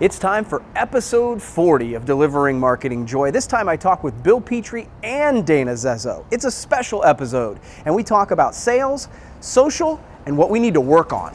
It's time for episode 40 of Delivering Marketing Joy. This time I talk with Bill Petrie and Dana Zezzo. It's a special episode, and we talk about sales, social, and what we need to work on.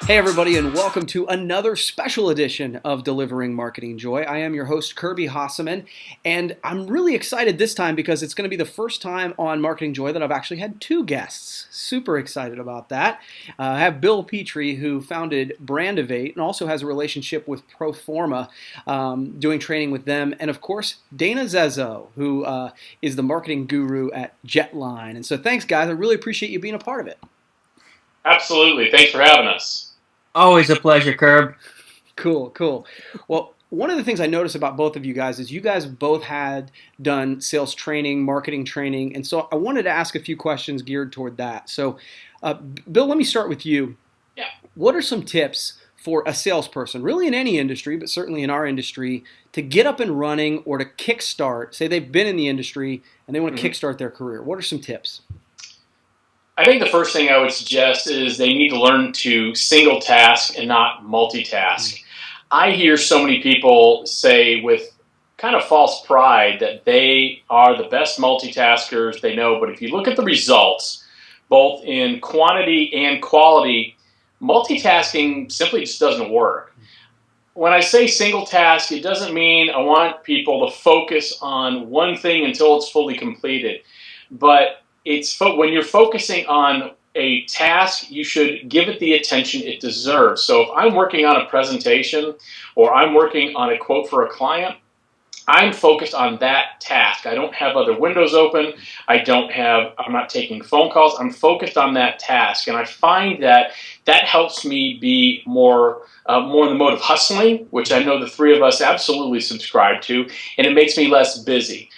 Hey everybody, and welcome to another special edition of Delivering Marketing Joy. I am your host, Kirby Hasseman, and I'm really excited this time because it's going to be the first time on Marketing Joy that I've actually had two guests. Super excited about that. I have Bill Petrie, who founded Brandivate and also has a relationship with Proforma, doing training with them, and of course, Dana Zezzo, who is the marketing guru at Jetline. And so thanks, guys. I really appreciate you being a part of it. Absolutely. Thanks for having us. Always a pleasure, Curb. Cool. Well, one of the things I noticed about both of you guys is you guys both had done sales training, marketing training, and so I wanted to ask a few questions geared toward that. So, Bill, let me start with you. Yeah. What are some tips for a salesperson, really in any industry, but certainly in our industry, to get up and running or to kickstart? Say they've been in the industry and they want to kickstart their career. What are some tips? I think the first thing I would suggest is they need to learn to single task and not multitask. I hear so many people say with kind of false pride that they are the best multitaskers they know, but if you look at the results, both in quantity and quality, multitasking simply just doesn't work. When I say single task, it doesn't mean I want people to focus on one thing until it's fully completed, but when you're focusing on a task, you should give it the attention it deserves. So if I'm working on a presentation or I'm working on a quote for a client, I'm focused on that task. I don't have other windows open. I'm not taking phone calls. I'm focused on that task. And I find that helps me be more in the mode of hustling, which I know the three of us absolutely subscribe to, and it makes me less busy.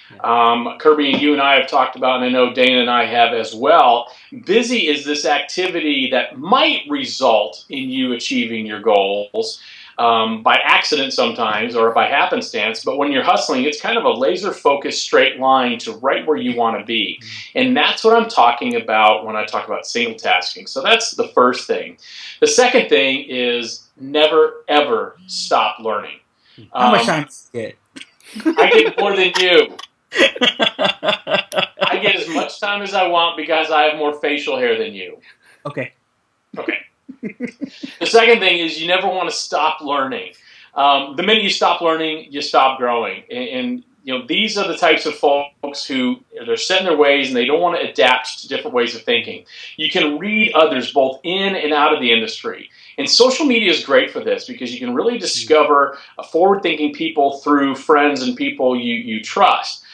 Kirby and you and I have talked about, and I know Dana and I have as well, busy is this activity that might result in you achieving your goals by accident sometimes or by happenstance, but when you're hustling, it's kind of a laser-focused straight line to right where you want to be. And that's what I'm talking about when I talk about single tasking. So that's the first thing. The second thing is never, ever stop learning. How much time do you get? I get more than you. I get as much time as I want because I have more facial hair than you. Okay. The second thing is you never want to stop learning. The minute you stop learning, you stop growing. And these are the types of folks who they're set in their ways and they don't want to adapt to different ways of thinking. You can read others both in and out of the industry. And social media is great for this because you can really discover forward-thinking people through friends and people you trust.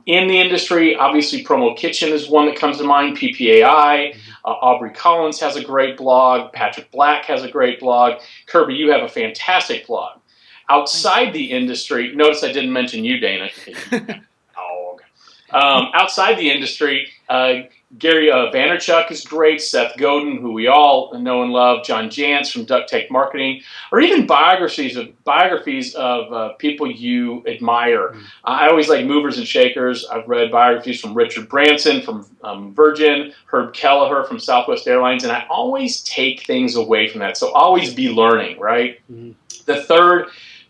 In the industry, obviously Promo Kitchen is one that comes to mind, PPAI. Aubrey Collins has a great blog. Patrick Black has a great blog. Kirby, you have a fantastic blog. Outside the industry, notice I didn't mention you, Dana. Dog. Outside the industry, Gary Vaynerchuk is great, Seth Godin, who we all know and love, John Jantz from Duct Tape Marketing, or even biographies of people you admire. I always like movers and shakers. I've read biographies from Richard Branson from Virgin, Herb Kelleher from Southwest Airlines, and I always take things away from that. So always be learning, right? The third,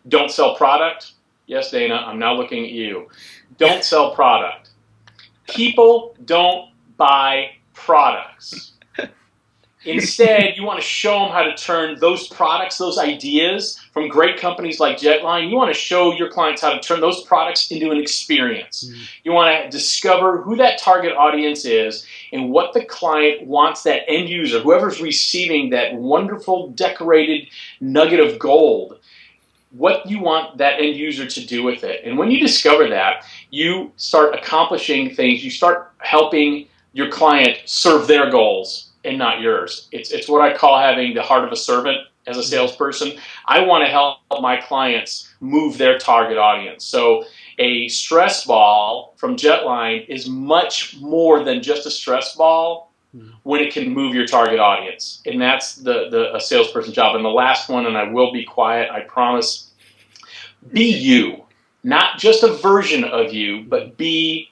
don't sell product. Yes, Dana, I'm now looking at you. Don't sell product. People don't buy products. Instead, you want to show them how to turn those products, those ideas from great companies like Jetline, you want to show your clients how to turn those products into an experience. You want to discover who that target audience is and what the client wants that end user, whoever's receiving that wonderful decorated nugget of gold, what you want that end user to do with it. And when you discover that, you start accomplishing things. You start helping your client serve their goals and not yours. It's what I call having the heart of a servant as a salesperson. I want to help my clients move their target audience. So a stress ball from Jetline is much more than just a stress ball when it can move your target audience. And that's a salesperson job. And the last one, and I will be quiet, I promise, be you. Not just a version of you, but be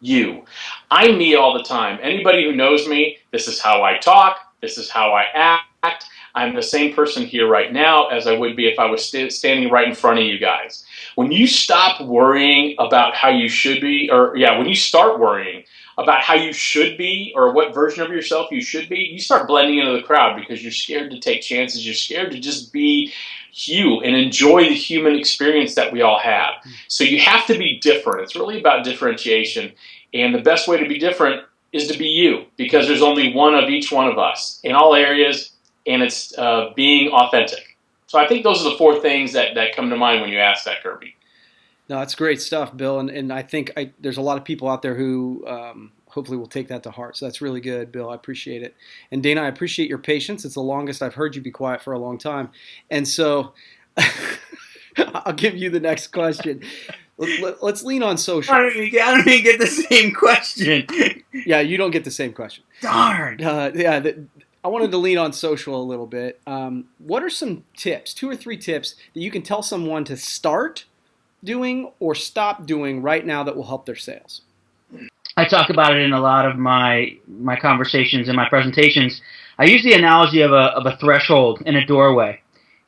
you. I'm me all the time. Anybody who knows me, this is how I talk. This is how I act. I'm the same person here right now as I would be if I was standing right in front of you guys. When you stop worrying about how you should be, when you start worrying about how you should be or what version of yourself you should be, you start blending into the crowd because you're scared to take chances. You're scared to just be you and enjoy the human experience that we all have. So you have to be different. It's really about differentiation. And the best way to be different is to be you, because there's only one of each one of us in all areas, and it's being authentic. So I think those are the 4 things that come to mind when you ask that, Kirby. No, that's great stuff, Bill. And I think there's a lot of people out there who hopefully will take that to heart. So that's really good, Bill. I appreciate it. And Dana, I appreciate your patience. It's the longest I've heard you be quiet for a long time. And so I'll give you the next question. Let's lean on social. I don't even get the same question. Yeah, you don't get the same question. Darn. I wanted to lean on social a little bit. What are some tips, 2 or 3 tips that you can tell someone to start doing or stop doing right now that will help their sales? I talk about it in a lot of my conversations and my presentations. I use the analogy of a threshold in a doorway.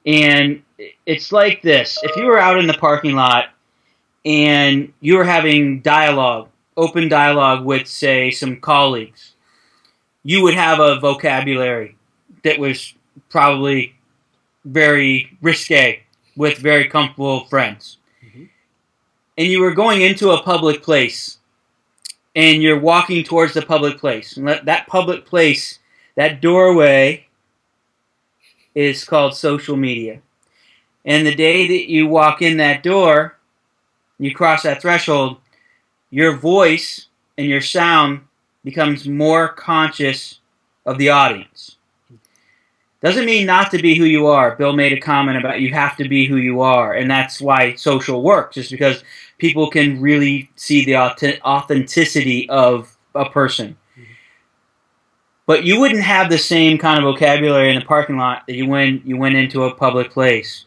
And it's like this. If you were out in the parking lot and you were having open dialogue with, say, some colleagues, you would have a vocabulary that was probably very risque with very comfortable friends. Mm-hmm. And you were going into a public place, and you're walking towards the public place. And that public place, that doorway, is called social media. And the day that you walk in that door, you cross that threshold, your voice and your sound becomes more conscious of the audience. Doesn't mean not to be who you are. Bill made a comment about you have to be who you are, and that's why social works, just because people can really see the authenticity of a person. Mm-hmm. But you wouldn't have the same kind of vocabulary in the parking lot that you went into a public place.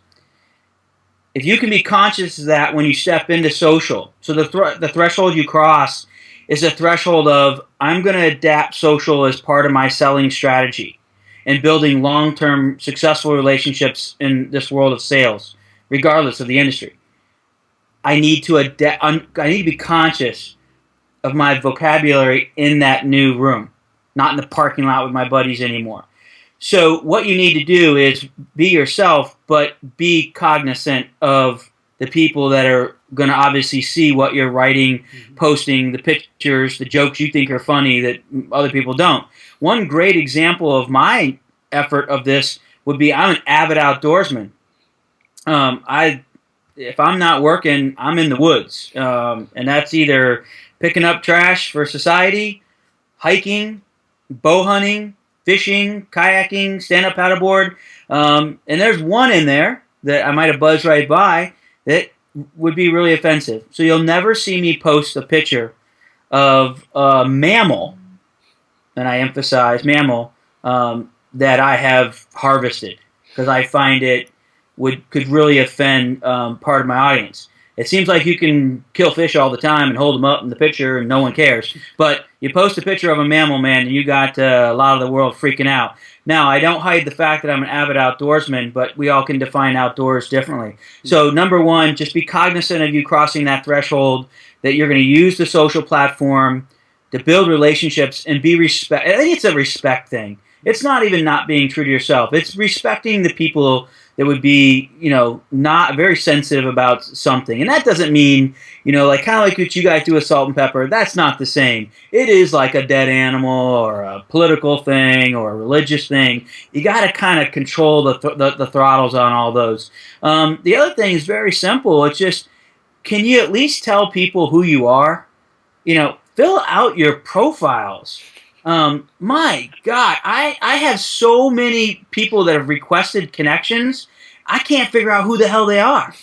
If you can be conscious of that when you step into social, so the threshold you cross is a threshold of, I'm going to adapt social as part of my selling strategy and building long-term successful relationships in this world of sales, regardless of the industry. I need to be conscious of my vocabulary in that new room, not in the parking lot with my buddies anymore. So what you need to do is be yourself, but be cognizant of the people that are going to obviously see what you're writing, mm-hmm. posting, the pictures, the jokes you think are funny that other people don't. One great example of my effort of this would be, I'm an avid outdoorsman. If I'm not working, I'm in the woods. And that's either picking up trash for society, hiking, bow hunting, fishing, kayaking, stand-up paddleboard. And there's one in there that I might have buzzed right by that would be really offensive. So you'll never see me post a picture of a mammal, and I emphasize mammal, that I have harvested, because I find it could really offend part of my audience. It seems like you can kill fish all the time and hold them up in the picture and no one cares. But you post a picture of a mammal, man, and you got a lot of the world freaking out. Now, I don't hide the fact that I'm an avid outdoorsman, but we all can define outdoors differently. So, number one, just be cognizant of you crossing that threshold, that you're going to use the social platform to build relationships and be respect. I think it's a respect thing. It's not even not being true to yourself. It's respecting the people that would be, not very sensitive about something. And that doesn't mean, like kind of like what you guys do with Salt and Pepper. That's not the same. It is like a dead animal or a political thing or a religious thing. You got to kind of control the throttles on all those. The other thing is very simple. It's just, can you at least tell people who you are? Fill out your profiles. My God, I have so many people that have requested connections. I can't figure out who the hell they are.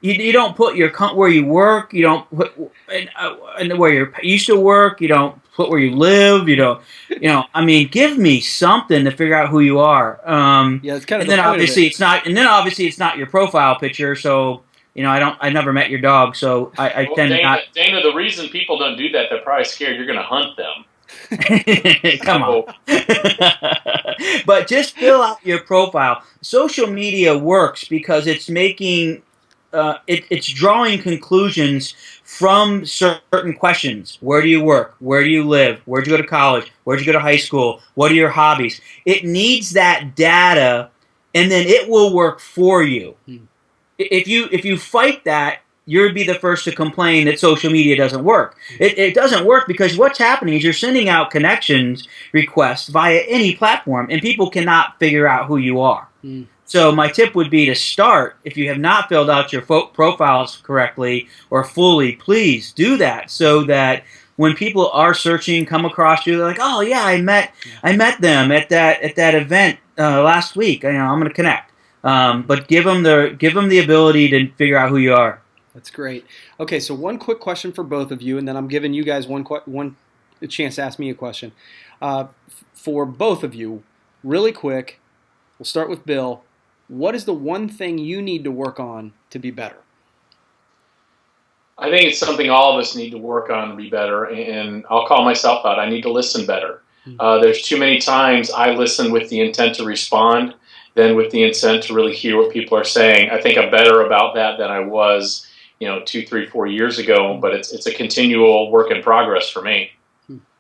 You don't put where you work. You don't put and where you used to work. You don't put where you live. You don't. I mean, give me something to figure out who you are. Yeah, it's kind of. And then obviously it's not. And then obviously it's not your profile picture. So I never met your dog, so I Well, tend to not. Dana, the reason people don't do that, they're probably scared you're going to hunt them. Come on. But just fill out your profile. Social media works because it's making it's drawing conclusions from certain questions. Where do you work? Where do you live? Where'd you go to college? Where'd you go to high school? What are your hobbies? It needs that data, and then it will work for you. If you fight that, you'd be the first to complain that social media doesn't work. It doesn't work because what's happening is you're sending out connections requests via any platform, and people cannot figure out who you are. So my tip would be to start, if you have not filled out your profiles correctly or fully, please do that so that when people are searching, come across you, they're like, oh yeah, I met them at that event last week. I'm going to connect. But give them the ability to figure out who you are. That's great. Okay, so one quick question for both of you, and then I'm giving you guys one chance to ask me a question. For both of you, really quick, we'll start with Bill. What is the one thing you need to work on to be better? I think it's something all of us need to work on to be better, and I'll call myself out. I need to listen better. There's too many times I listen with the intent to respond than with the intent to really hear what people are saying. I think I'm better about that than I was, 2, 3, 4 years ago, but it's a continual work in progress for me.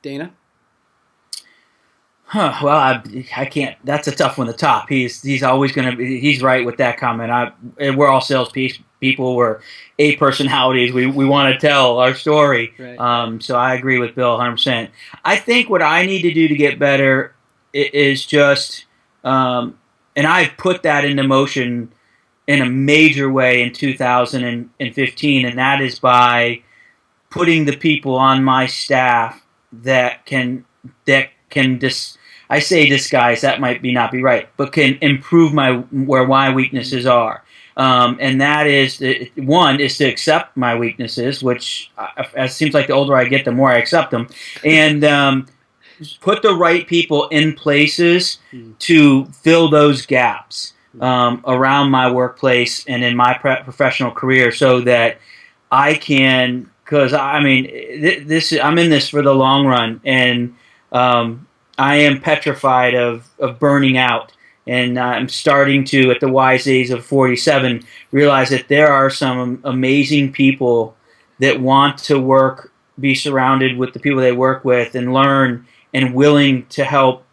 Dana? Well, I can't. That's a tough one to top. He's always going to be. He's right with that comment. We're all sales people. We're personalities. We want to tell our story. Right. So I agree with Bill 100%. I think what I need to do to get better is just, and I've put that into motion in a major way in 2015, and that is by putting the people on my staff that can I say disguise, that might not be right, but can improve where my weaknesses are. And that is, one, is to accept my weaknesses, which it seems like the older I get, the more I accept them. And put the right people in places to fill those gaps around my workplace and in my professional career so that I can, because I'm in this for the long run, and I am petrified of burning out, and I'm starting to, at the wise age of 47, realize that there are some amazing people that want to be surrounded with the people they work with and learn, and willing to help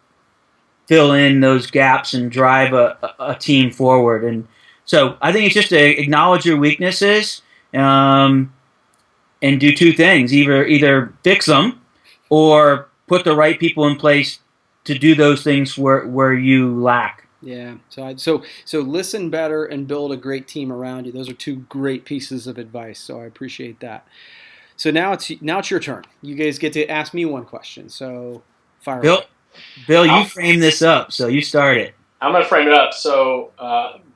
fill in those gaps and drive a team forward. And so I think it's just to acknowledge your weaknesses and do two things: either fix them or put the right people in place to do those things where you lack. Yeah. So listen better and build a great team around you. Those are two great pieces of advice. So I appreciate that. So now it's your turn. You guys get to ask me one question. So fire away. Bill, you frame this up, so you start it. I'm going to frame it up. So,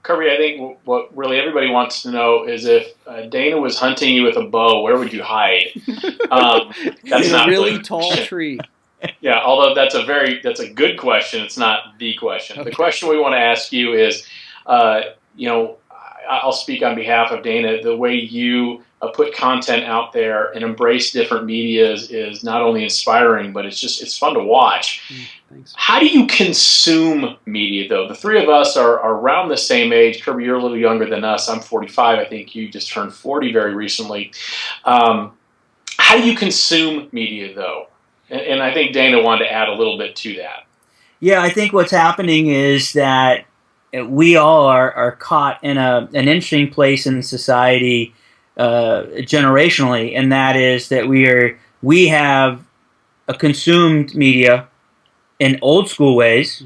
Kirby, I think what really everybody wants to know is if Dana was hunting you with a bow, where would you hide? That's not a really tall tree. Yeah, although that's a good question. It's not the question. Okay. The question we want to ask you is, I'll speak on behalf of Dana. The way you put content out there and embrace different media is not only inspiring, but it's fun to watch. Thanks. How do you consume media, though? The three of us are around the same age. Kirby, you're a little younger than us. I'm 45. I think you just turned 40 very recently. How do you consume media, though? And I think Dana wanted to add a little bit to that. Yeah, I think what's happening is that we all are caught in an interesting place in society generationally, and that is that we have consumed media in old school ways,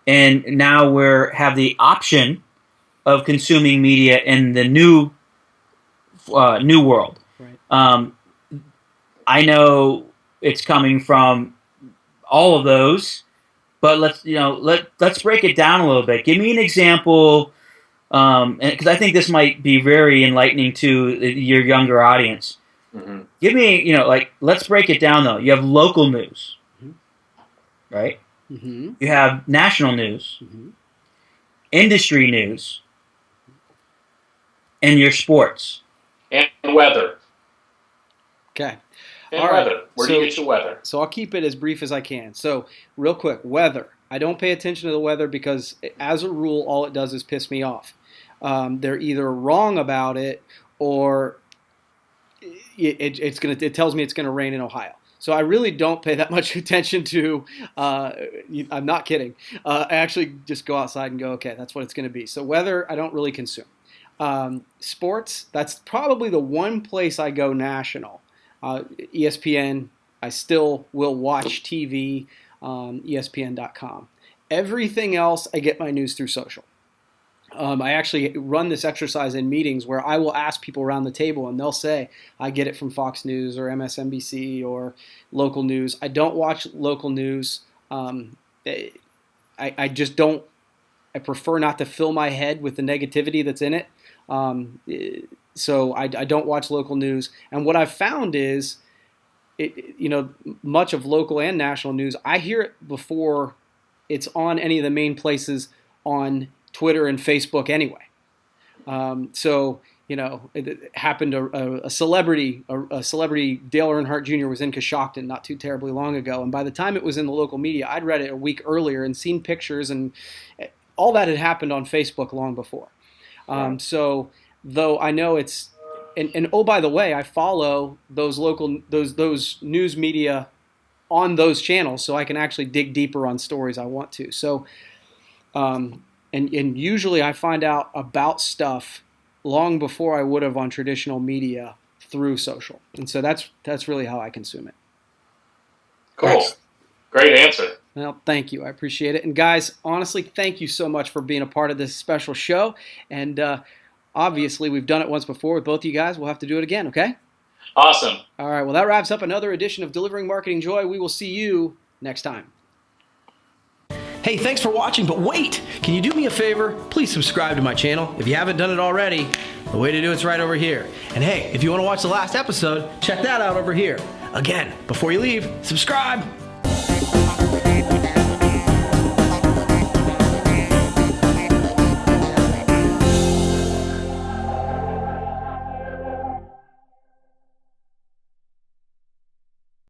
and now we have the option of consuming media in the new world. Right. I know it's coming from all of those, but let's break it down a little bit. Give me an example, because I think this might be very enlightening to your younger audience. Mm-hmm. Give me, let's break it down though. You have local news, right? Mm-hmm. You have national news, industry news, and your sports. And weather. Okay. And All right. weather. Where do you get your weather? So I'll keep it as brief as I can. So real quick, weather. I don't pay attention to the weather because, as a rule, all it does is piss me off. They're either wrong about it or it tells me it's going to rain in Ohio. So I really don't pay that much attention to. I'm not kidding. I actually just go outside and go, okay, that's what it's going to be. So weather, I don't really consume. Sports, that's probably the one place I go national. ESPN, I still will watch TV, ESPN.com. Everything else, I get my news through social. I actually run this exercise in meetings where I will ask people around the table and they'll say, I get it from Fox News or MSNBC or local news. I don't watch local news. I just don't. I prefer not to fill my head with the negativity that's in it. So I don't watch local news. And what I've found is, much of local and national news, I hear it before it's on any of the main places on Twitter and Facebook anyway. It happened to a celebrity, Dale Earnhardt Jr. was in Coshocton not too terribly long ago. And by the time it was in the local media, I'd read it a week earlier and seen pictures, and all that had happened on Facebook long before. So though I know it's, and oh, by the way, I follow those those news media on those channels, so I can actually dig deeper on stories I want to. So, and usually I find out about stuff long before I would have on traditional media through social. And so that's really how I consume it. Cool. Great answer. Well, thank you. I appreciate it. And guys, honestly, thank you so much for being a part of this special show. And obviously, we've done it once before with both of you guys. We'll have to do it again, okay? Awesome. All right. Well, that wraps up another edition of Delivering Marketing Joy. We will see you next time. Hey, thanks for watching, but wait! Can you do me a favor? Please subscribe to my channel. If you haven't done it already, the way to do it's right over here. And hey, if you want to watch the last episode, check that out over here. Again, before you leave, subscribe!